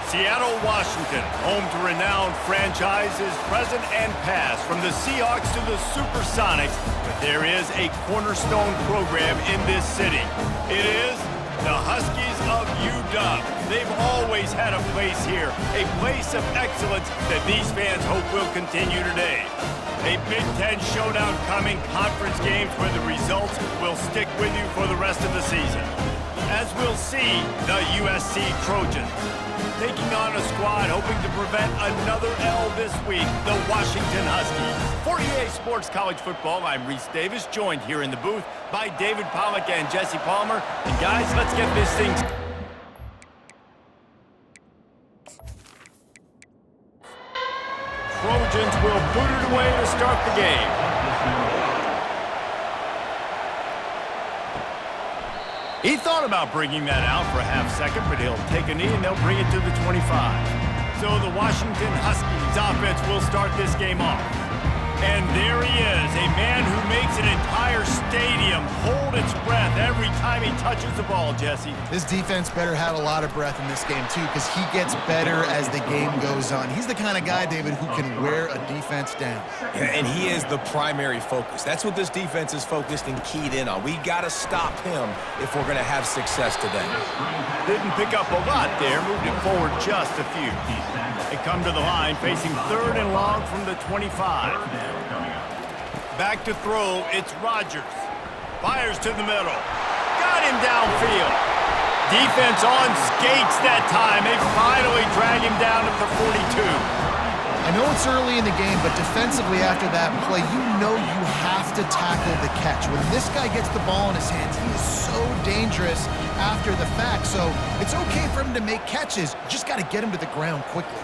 Seattle, Washington, home to renowned franchises present and past, from the Seahawks to the Supersonics, but there is a cornerstone program in this city. It is the Huskies of UW. They've always had a place here, a place of excellence that these fans hope will continue today. A Big Ten showdown coming, conference games where the results will stick with you for the rest of the season. As we'll see, the USC Trojans taking on a squad hoping to prevent another L this week, the Washington Huskies. For EA Sports College Football, I'm Reese Davis, joined here in the booth by David Pollack and Jesse Palmer. And guys, let's get this thing started. Trojans will boot it away to start the game. He thought about bringing that out for a half second, but he'll take a knee and they'll bring it to the 25. So the Washington Huskies offense will start this game off. And there he is, a man who makes an entire stadium hold its breath every time he touches the ball, Jesse. This defense better have a lot of breath in this game, too, because he gets better as the game goes on. He's the kind of guy, David, who can wear a defense down. And he is the primary focus. That's what this defense is focused and keyed in on. We got to stop him if we're going to have success today. Didn't pick up a lot there, moved it forward just a few. They come to the line, facing 3rd and long from the 25. Back to throw, it's Rodgers. Fires to the middle. Got him downfield. Defense on skates that time. They finally drag him down at the 42. I know it's early in the game, but defensively after that play, you know you have to tackle the catch. When this guy gets the ball in his hands, he is so dangerous after the fact. So it's okay for him to make catches. You just got to get him to the ground quickly.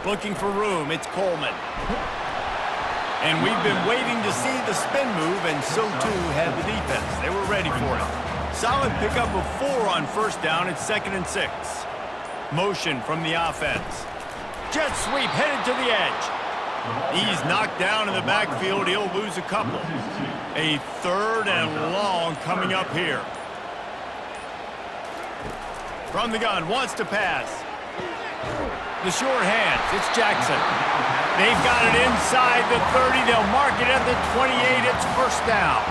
Looking for room, it's Coleman. And we've been waiting to see the spin move, and so too had the defense. They were ready for it. Solid pickup of 4 on first down. It's 2nd and 6. Motion from the offense. Jet sweep headed to the edge. He's knocked down in the backfield. He'll lose a couple. A 3rd and long coming up here. From the gun, wants to pass. The short hands, it's Jackson. They've got it inside the 30. They'll mark it at the 28. It's first down.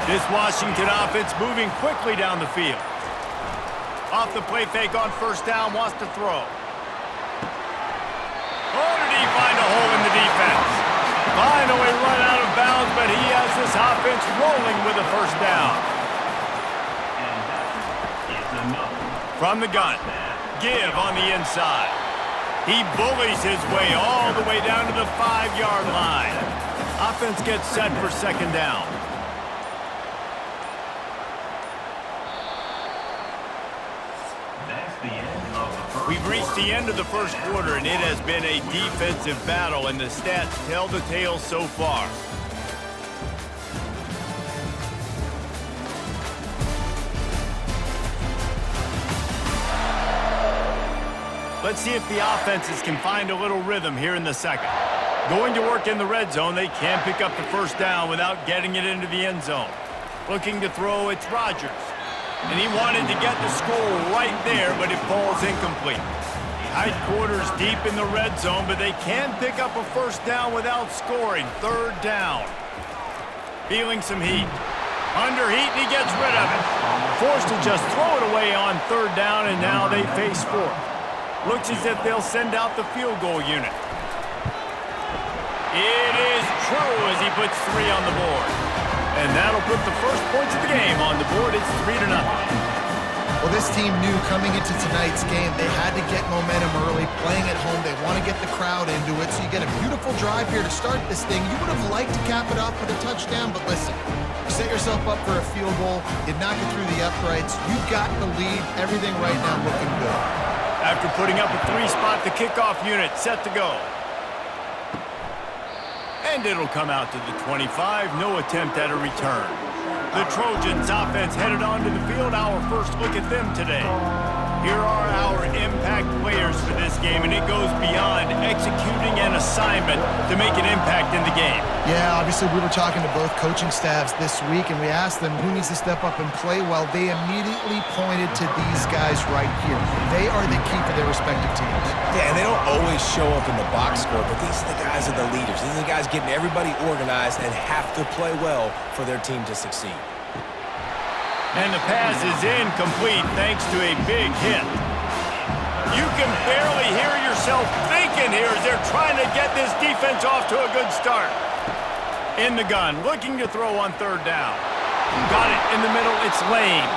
This Washington offense moving quickly down the field. Off the play fake on first down, wants to throw. Oh, did he find a hole in the defense? Finally run out of bounds, but he has this offense rolling with a first down. From the gun, give on the inside. He bullies his way all the way down to the 5-yard line. Offense gets set for 2nd down. We've reached the end of the first quarter, and it has been a defensive battle, and the stats tell the tale so far. Let's see if the offenses can find a little rhythm here in the second. Going to work in the red zone, they can't pick up the first down without getting it into the end zone. Looking to throw, it's Rodgers. And he wanted to get the score right there, but it falls incomplete. Tight quarters deep in the red zone, but they can pick up a first down without scoring. 3rd down. Feeling some heat. Under heat, and he gets rid of it. Forced to just throw it away on 3rd down, and now they face 4th. Looks as if they'll send out the field goal unit. It is true as he puts 3 on the board. And that'll put the first points of the game on the board. It's 3-0. Well, this team knew coming into tonight's game they had to get momentum early, playing at home. They want to get the crowd into it, so you get a beautiful drive here to start this thing. You would have liked to cap it off with a touchdown, but listen, you set yourself up for a field goal, you knock it through the uprights, you've got the lead, everything right now looking good. After putting up a 3-spot, the kickoff unit set to go. And it'll come out to the 25. No attempt at a return. The Trojans offense headed onto the field. Our first look at them today. Here are our impact players for this game, and it goes beyond executing an assignment to make an impact in the game. Yeah, obviously we were talking to both coaching staffs this week, and we asked them who needs to step up and play well. They immediately pointed to these guys right here. They are the key for their respective teams. Yeah, and they don't always show up in the box score, but these are the guys that are the leaders. These are the guys getting everybody organized and have to play well for their team to succeed. And the pass is incomplete thanks to a big hit. You can barely hear yourself thinking here as they're trying to get this defense off to a good start. In the gun, looking to throw on third down. Got it in the middle, it's Lane.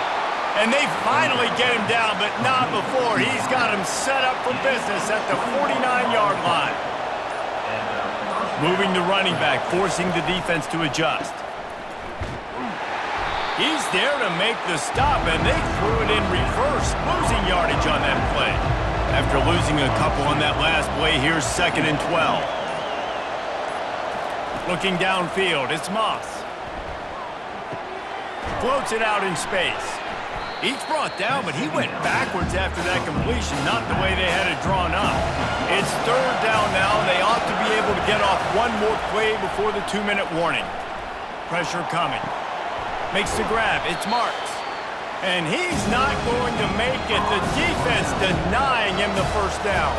And they finally get him down, but not before. He's got him set up for business at the 49-yard line. Moving the running back, forcing the defense to adjust. He's there to make the stop, and they threw it in reverse, losing yardage on that play. After losing a couple on that last play, here's 2nd and 12. Looking downfield, it's Moss. Floats it out in space. He's brought down, but he went backwards after that completion, not the way they had it drawn up. It's 3rd down now, and they ought to be able to get off one more play before the 2-minute warning. Pressure coming. Makes the grab, it's Marks. And he's not going to make it. The defense denying him the first down.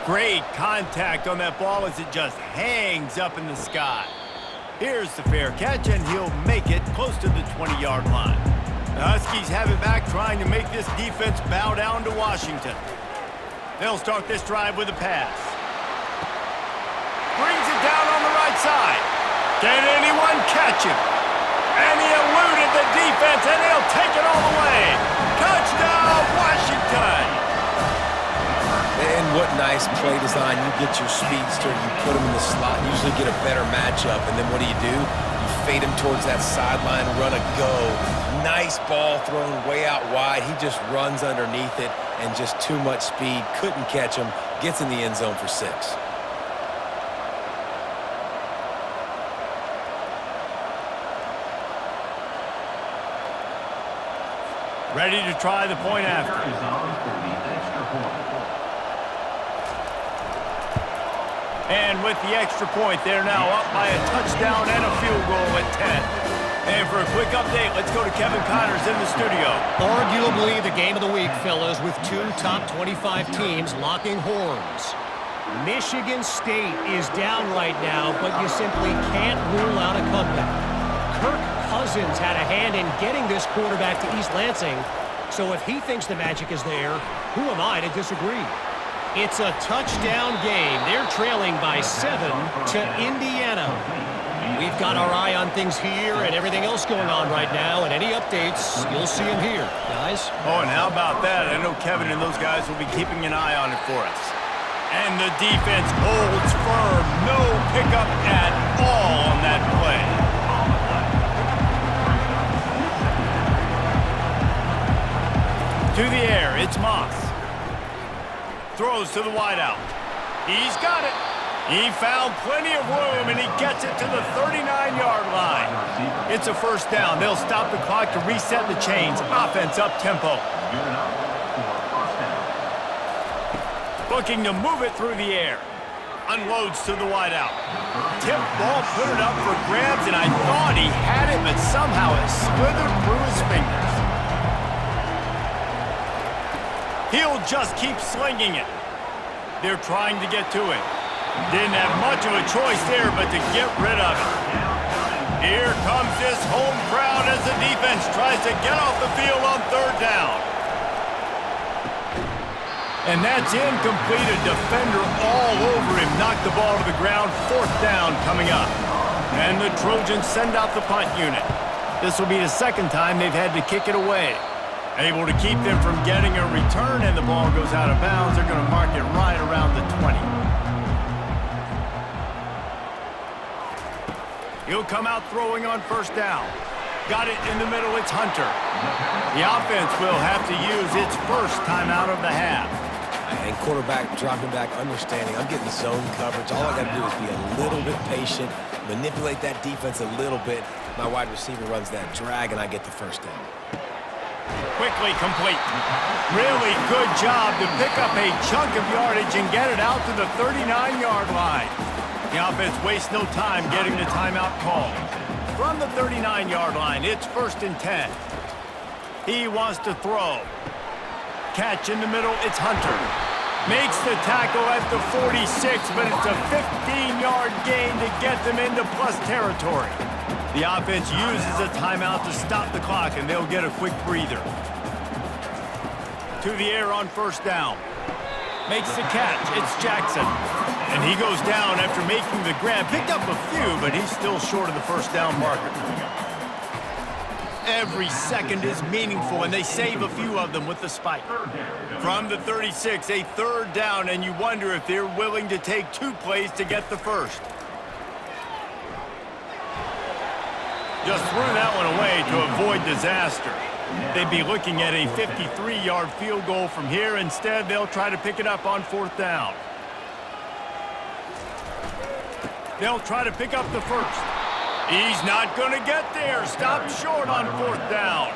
Great contact on that ball as it just hangs up in the sky. Here's the fair catch, and he'll make it close to the 20-yard line. The Huskies have it back, trying to make this defense bow down to Washington. They'll start this drive with a pass. Brings it down on the right side. Can anyone catch him? And he eluded the defense, and he'll take it all the way. Touchdown, Washington! And what nice play design. You get your speedster, you put him in the slot, usually get a better matchup, and then what do? You fade him towards that sideline, run a go. Nice ball thrown way out wide. He just runs underneath it, and just too much speed. Couldn't catch him. Gets in the end zone for 6. Ready to try the point after. And with the extra point, they're now up by a touchdown and a field goal at 10. And for a quick update, let's go to Kevin Connors in the studio. Arguably the game of the week, fellas, with 2 top 25 teams locking horns. Michigan State is down right now, but you simply can't rule out a comeback. Kirk Cousins had a hand in getting this quarterback to East Lansing, so if he thinks the magic is there, who am I to disagree? It's a touchdown game. They're trailing by 7 to Indiana. We've got our eye on things here and everything else going on right now, and any updates, you'll see them here, guys. Oh, and how about that? I know Kevin and those guys will be keeping an eye on it for us. And the defense holds firm. No pickup at all on that play. To the air, it's Moss. Throws to the wideout. He's got it. He found plenty of room, and he gets it to the 39-yard line. It's a first down. They'll stop the clock to reset the chains. Offense up-tempo. Looking to move it through the air. Unloads to the wideout. Tip ball, put it up for grabs, and I thought he had it, but somehow it slithered through his fingers. He'll just keep slinging it. They're trying to get to it. Didn't have much of a choice there, but to get rid of it. Here comes this home crowd as the defense tries to get off the field on third down. And that's incomplete. A defender all over him. Knocked the ball to the ground. 4th down coming up. And the Trojans send out the punt unit. This will be the 2nd time they've had to kick it away. Able to keep them from getting a return, and the ball goes out of bounds. They're going to mark it right around the 20. He'll come out throwing on first down. Got it in the middle, it's Hunter. The offense will have to use its first timeout of the half. And quarterback dropping back, understanding I'm getting zone coverage. All I got to do is be a little bit patient, manipulate that defense a little bit. My wide receiver runs that drag, and I get the first down. Quickly complete. Really good job to pick up a chunk of yardage and get it out to the 39-yard line. The offense wastes no time getting the timeout called. From the 39-yard line, it's 1st and 10. He wants to throw. Catch in the middle, it's Hunter. Makes the tackle at the 46, but it's a 15-yard gain to get them into plus territory. The offense uses a timeout to stop the clock, and they'll get a quick breather. To the air on 1st down. Makes the catch. It's Jackson. And he goes down after making the grab. Picked up a few, but he's still short of the 1st down marker. Every second is meaningful, and they save a few of them with the spike. From the 36, a 3rd down, and you wonder if they're willing to take 2 plays to get the first. Just threw that one away to avoid disaster. They'd be looking at a 53-yard field goal from here. Instead, they'll try to pick it up on 4th down. They'll try to pick up the first. He's not going to get there. Stopped short on 4th down.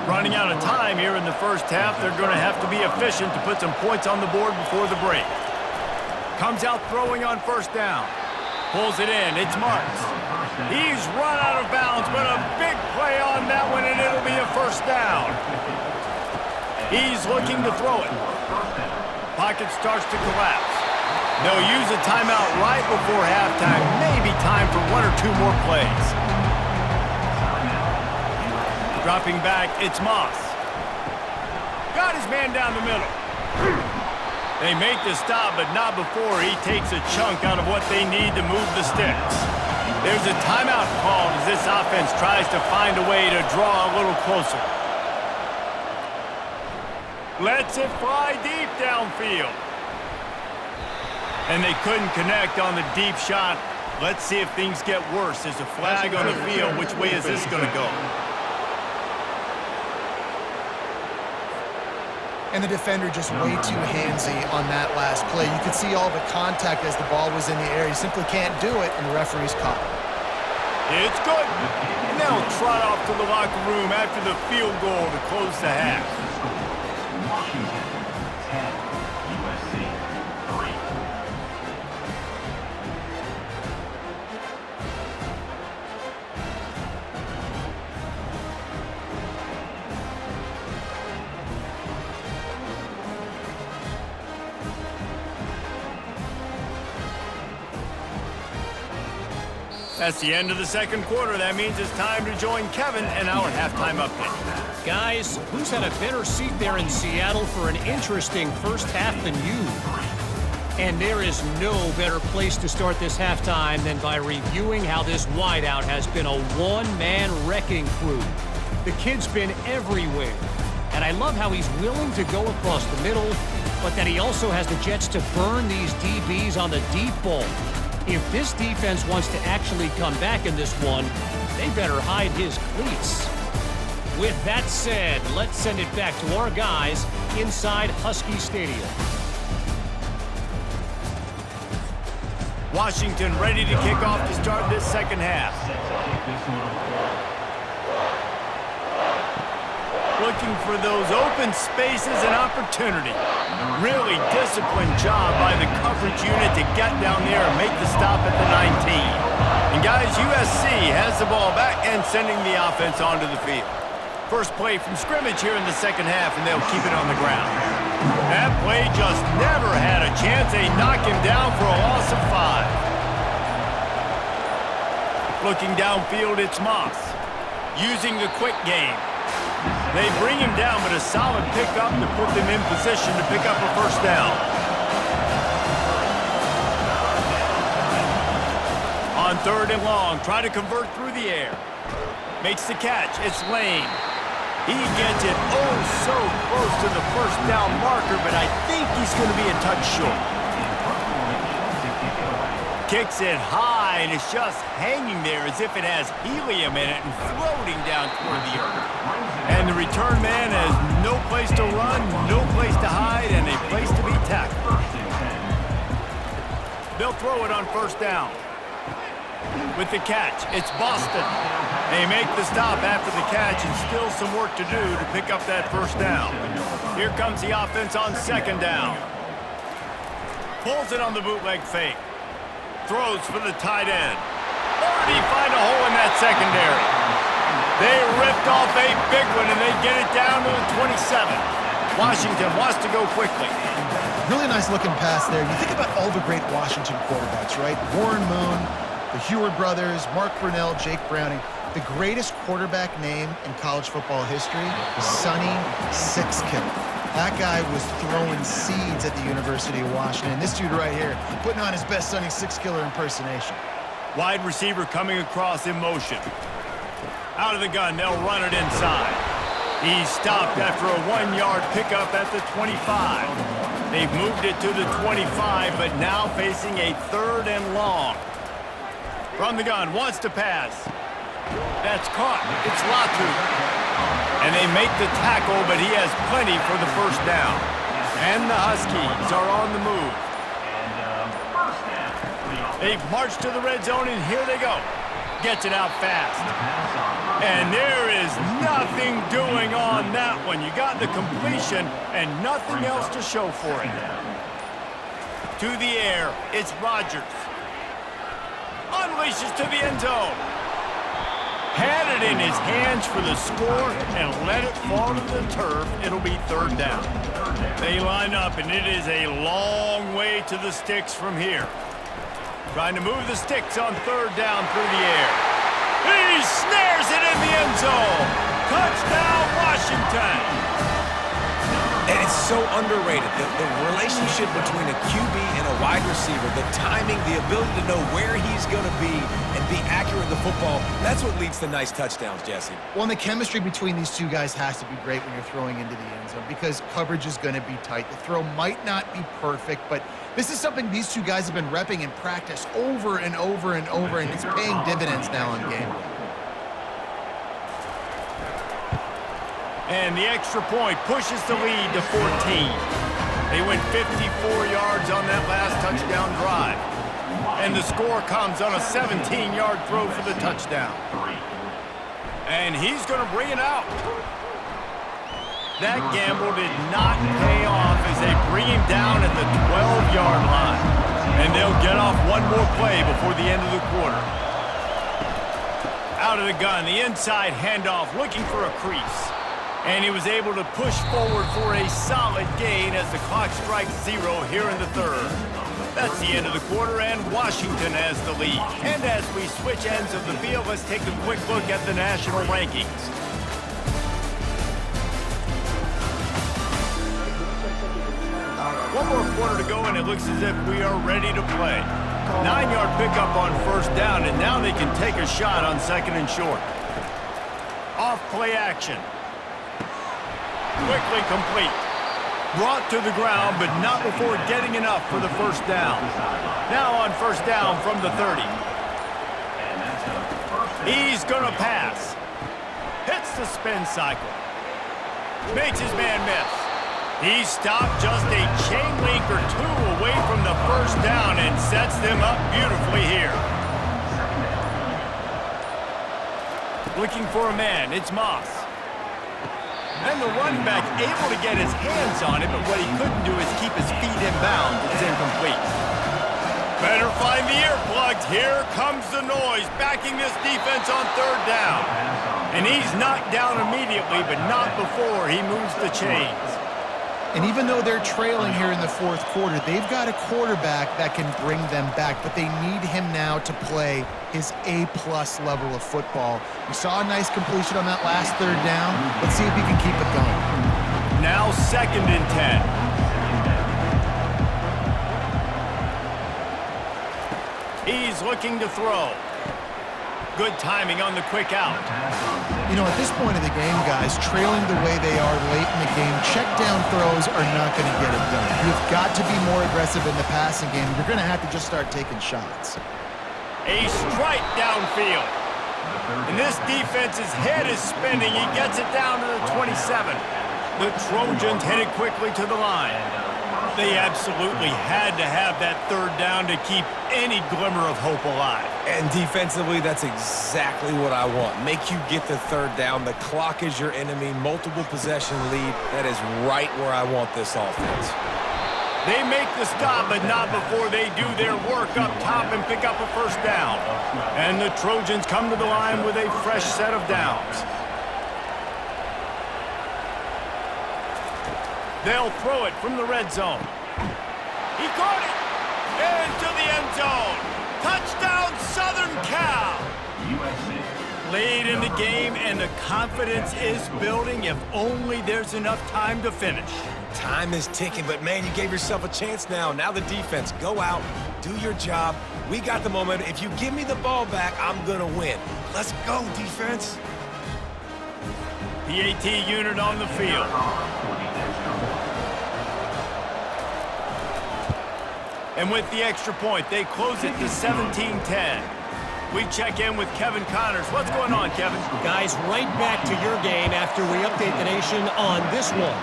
Running out of time here in the first half. They're going to have to be efficient to put some points on the board before the break. Comes out throwing on 1st down. Pulls it in. It's Marks. He's run out of bounds, but a big play on that one, and it'll be a 1st down. He's looking to throw it. Pocket starts to collapse. They'll use a timeout right before halftime. Maybe time for 1 or 2 more plays. Dropping back, it's Moss. Got his man down the middle. They make the stop, but not before he takes a chunk out of what they need to move the sticks. There's a timeout called as this offense tries to find a way to draw a little closer. Lets it fly deep downfield. And they couldn't connect on the deep shot. Let's see if things get worse. There's a flag on the field. Which way is this going to go? And the defender just way too handsy on that last play. You could see all the contact as the ball was in the air. He simply can't do it, and the referee's caught it. It's good. And they'll trot off to the locker room after the field goal to close the half. Washington, 10, USC, 3. That's the end of the 2nd quarter. That means it's time to join Kevin in our halftime update. Guys, who's had a better seat there in Seattle for an interesting first half than you? And there is no better place to start this halftime than by reviewing how this wideout has been a one-man wrecking crew. The kid's been everywhere. And I love how he's willing to go across the middle, but that he also has the jets to burn these DBs on the deep ball. If this defense wants to actually come back in this one, they better hide his cleats. With that said, let's send it back to our guys inside Husky Stadium. Washington ready to kick off to start this 2nd half. Looking for those open spaces and opportunity. Really disciplined job by the coverage unit to get down there and make the stop at the 19. And guys, USC has the ball back and sending the offense onto the field. First play from scrimmage here in the 2nd half, and they'll keep it on the ground. That play just never had a chance. They knock him down for a loss of 5. Looking downfield, it's Moss. Using the quick game. They bring him down, but a solid pickup to put them in position to pick up a 1st down. On 3rd and long, try to convert through the air. Makes the catch. It's Lane. He gets it oh so close to the 1st down marker, but I think he's going to be a touch short. Kicks it high, and it's just hanging there as if it has helium in it and floating down toward the earth. And the return man has no place to run, no place to hide, and a place to be tackled. They'll throw it on 1st down. With the catch, it's Boston. They make the stop after the catch and still some work to do to pick up that first down. Here comes the offense on second down. Pulls it on the bootleg fake. Throws for the tight end. Or did he find a hole in that secondary? They ripped off a big one, and they get it down to the 27. Washington wants to go quickly. Really nice looking pass there. You think about all the great Washington quarterbacks, right? Warren Moon, the Heward brothers, Mark Brunell, Jake Browning. The greatest quarterback name in college football history, Sonny Sixkiller. That guy was throwing seeds at the University of Washington. This dude right here, putting on his best Sonny Sixkiller impersonation. Wide receiver coming across in motion. Out of the gun, they'll run it inside. He's stopped after a 1-yard pickup at the 25. They've moved it to the 25, but now facing a 3rd and long. From the gun, wants to pass. That's caught. It's Latu. And they make the tackle, but he has plenty for the first down. And the Huskies are on the move. They've marched to the red zone, and here they go. Gets it out fast. And there is nothing doing on that one. You got the completion and nothing else to show for it. To the air, it's Rodgers. Unleashes to the end zone. Had it in his hands for the score and let it fall to the turf. It'll be 3rd down. They line up, and it is a long way to the sticks from here. Trying to move the sticks on 3rd down through the air. He snares it in the end zone. Touchdown, Washington. And it's so underrated, the relationship between a QB and a wide receiver, the timing, the ability to know where he's going to be and be accurate in the football, that's what leads to nice touchdowns, Jesse. Well, and the chemistry between these two guys has to be great when you're throwing into the end zone because coverage is going to be tight. The throw might not be perfect, but this is something these two guys have been repping in practice over and over and over, and it's paying dividends now on game day. And the extra point pushes the lead to 14. They went 54 yards on that last touchdown drive. And the score comes on a 17-yard throw for the touchdown. And he's going to bring it out. That gamble did not pay off as they bring him down at the 12-yard line. And they'll get off one more play before the end of the quarter. Out of the gun, the inside handoff, looking for a crease. And he was able to push forward for a solid gain as the clock strikes 0 here in the 3rd. That's the end of the quarter, and Washington has the lead. And as we switch ends of the field, let's take a quick look at the national rankings. One more quarter to go, and it looks as if we are ready to play. 9-yard pickup on 1st down, and now they can take a shot on 2nd and short. Off play action. Quickly complete. Brought to the ground, but not before getting enough for the first down. Now on 1st down from the 30. He's going to pass. Hits the spin cycle. Makes his man miss. He stopped just a chain link or 2 away from the first down and sets them up beautifully here. Looking for a man, it's Moss. And the running back able to get his hands on it, but what he couldn't do is keep his feet in bounds. It's incomplete. Better find the earplugs. Here comes the noise, backing this defense on 3rd down. And he's knocked down immediately, but not before he moves the chains. And even though they're trailing here in the 4th quarter, they've got a quarterback that can bring them back, but they need him now to play his A-plus level of football. We saw a nice completion on that last 3rd down. Let's see if he can keep it going. Now 2nd and 10. He's looking to throw. Good timing on the quick out. You know, at this point of the game, guys, trailing the way they are late in the game, check down throws are not going to get it done. You've got to be more aggressive in the passing game. You're going to have to just start taking shots. A strike downfield. And this defense's head is spinning. He gets it down to the 27. The Trojans headed quickly to the line. They absolutely had to have that third down to keep any glimmer of hope alive. And defensively, that's exactly what I want. Make you get the third down. The clock is your enemy. Multiple possession lead. That is right where I want this offense. They make the stop, but not before they do their work up top and pick up a first down. And the Trojans come to the line with a fresh set of downs. They'll throw it from the red zone. He caught it into the end zone. Touchdown, Southern Cal. USC. Late in the game, and the confidence is building if only there's enough time to finish. Time is ticking, but man, you gave yourself a chance now. Now the defense, go out, do your job. We got the momentum. If you give me the ball back, I'm gonna win. Let's go, defense. PAT unit on the field. And with the extra point, they close it to 17-10. We check in with Kevin Connors. What's going on, Kevin? Guys, right back to your game after we update the nation on this one.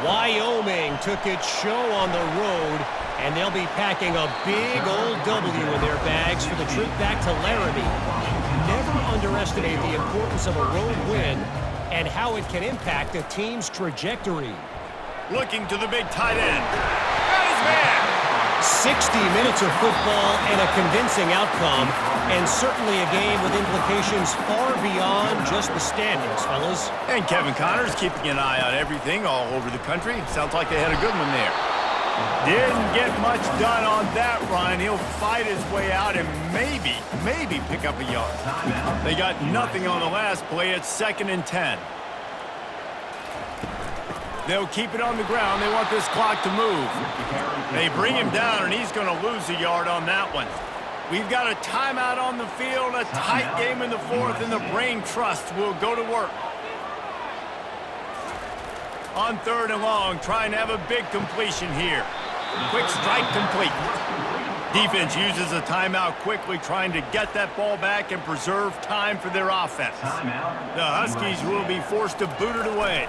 Wyoming took its show on the road, and they'll be packing a big old W in their bags for the trip back to Laramie. Never underestimate the importance of a road win and how it can impact a team's trajectory. Looking to the big tight end. Got his man. 60 minutes of football and a convincing outcome, and certainly a game with implications far beyond just the standings, fellas. And Kevin Connors keeping an eye on everything all over the country. Sounds like they had a good one there. Didn't get much done on that run. He'll fight his way out and maybe pick up a yard. They got nothing on the last play. It's 2nd and 10. They'll keep it on the ground. They want this clock to move. They bring him down, and he's going to lose a yard on that one. We've got a timeout on the field, a tight game in the fourth, and the Brain Trust will go to work. On 3rd and long, trying to have a big completion here. Quick strike complete. Defense uses a timeout quickly, trying to get that ball back and preserve time for their offense. The Huskies will be forced to boot it away.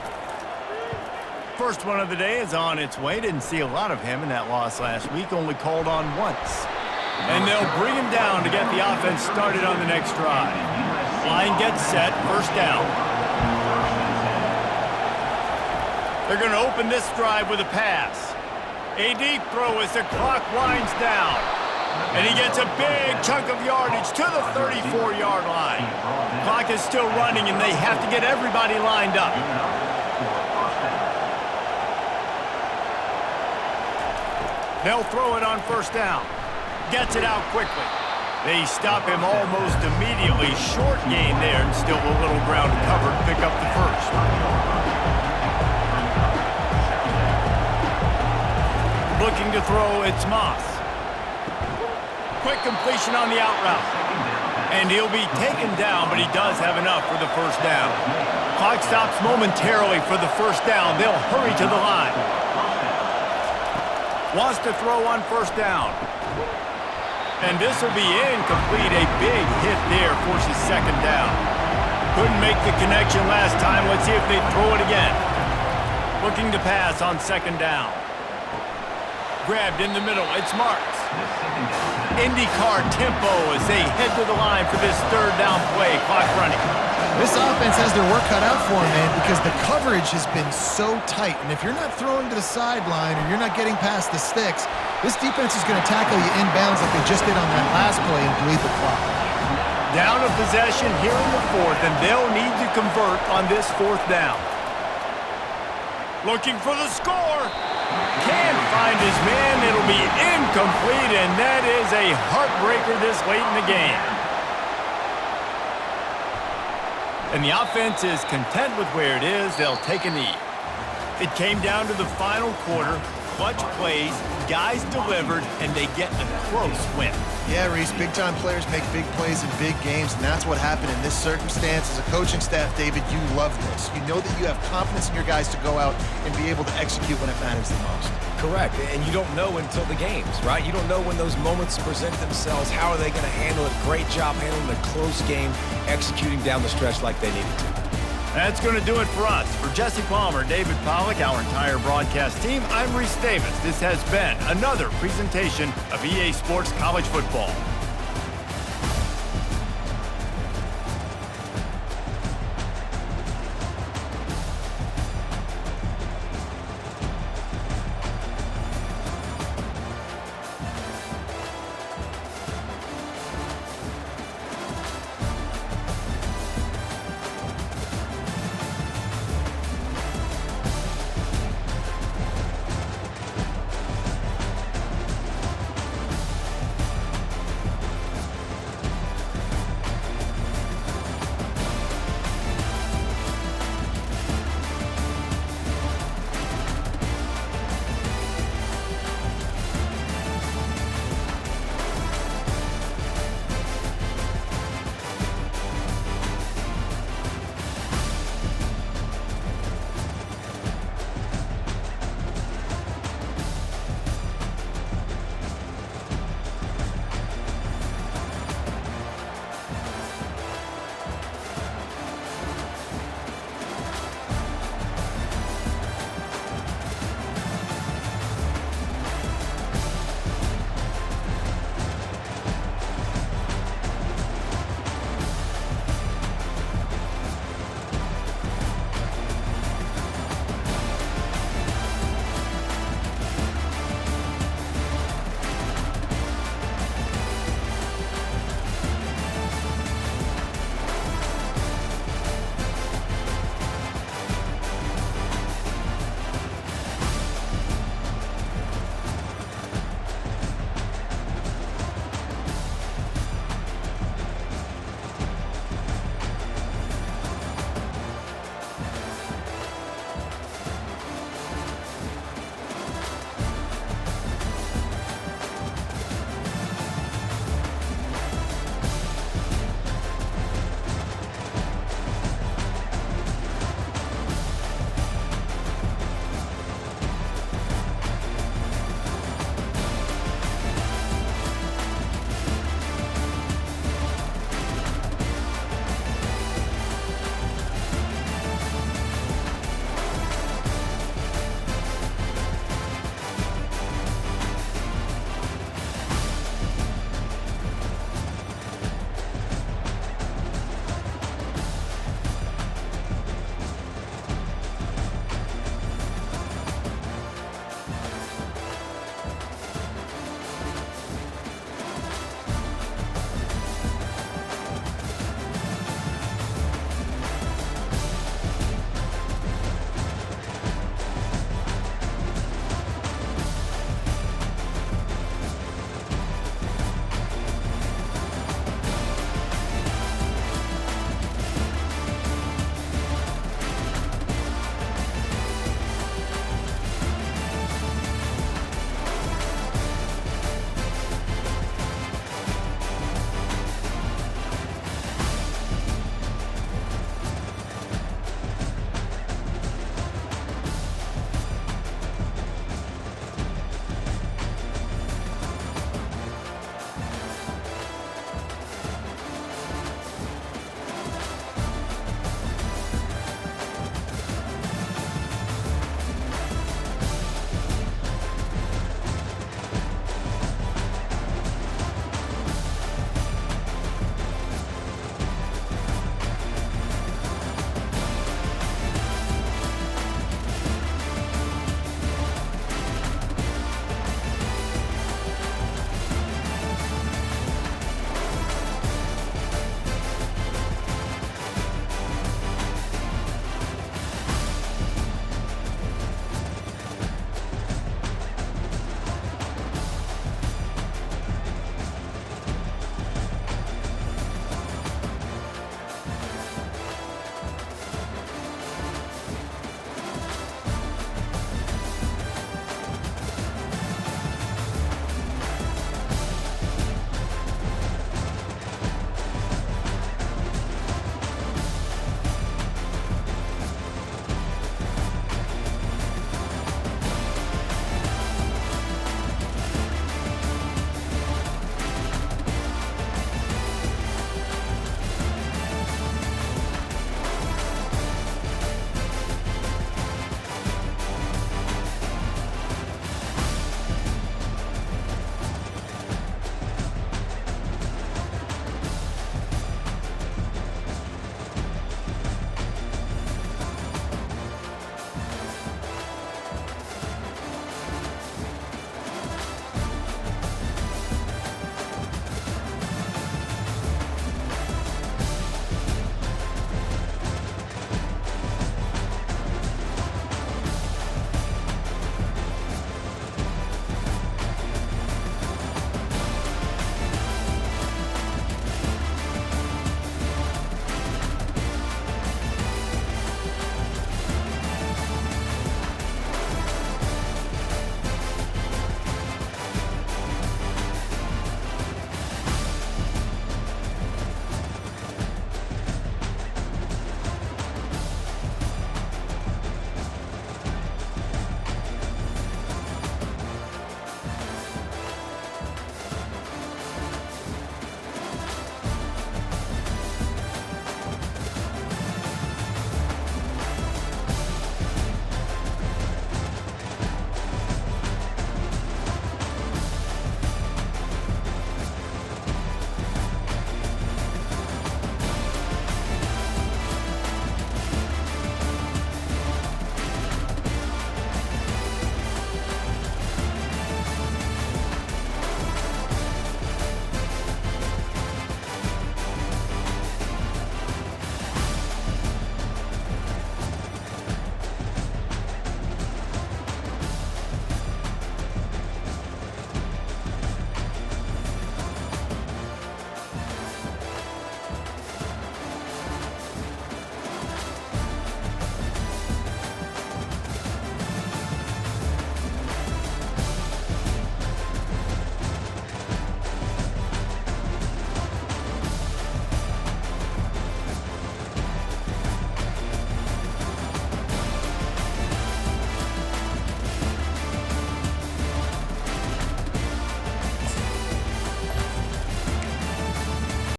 First one of the day is on its way. Didn't see a lot of him in that loss last week, only called on once. And they'll bring him down to get the offense started on the next drive. Line gets set, first down. They're going to open this drive with a pass. A deep throw as the clock winds down. And he gets a big chunk of yardage to the 34-yard line. Clock is still running, and they have to get everybody lined up. They'll throw it on first down. Gets it out quickly. They stop him almost immediately. Short gain there, and still a little ground to cover to pick up the first. Looking to throw, it's Moss. Quick completion on the out route. And he'll be taken down, but he does have enough for the first down. Clock stops momentarily for the first down. They'll hurry to the line. Wants to throw on first down. And this will be incomplete. A big hit there forces 2nd down. Couldn't make the connection last time. Let's see if they throw it again. Looking to pass on 2nd down. Grabbed in the middle. It's Marks. IndyCar tempo as they head to the line for this 3rd down play. Clock running. This offense has their work cut out for them, man, because the coverage has been so tight. And if you're not throwing to the sideline or you're not getting past the sticks, this defense is going to tackle you inbounds like they just did on that last play and bleed the clock. Down a possession here in the 4th, and they'll need to convert on this 4th down. Looking for the score. Can't find his man. It'll be incomplete, and that is a heartbreaker this late in the game. And the offense is content with where it is. They'll take a knee. It came down to the final quarter. Clutch plays, guys delivered, and they get a close win. Yeah, Reese, big-time players make big plays in big games, and that's what happened in this circumstance. As a coaching staff, David, you love this. You know that you have confidence in your guys to go out and be able to execute when it matters the most. Correct, and you don't know until the games, right? You don't know when those moments present themselves. How are they going to handle it? Great job handling a close game, executing down the stretch like they needed to. That's going to do it for us. For Jesse Palmer, David Pollack, our entire broadcast team, I'm Reese Davis. This has been another presentation of EA Sports College Football.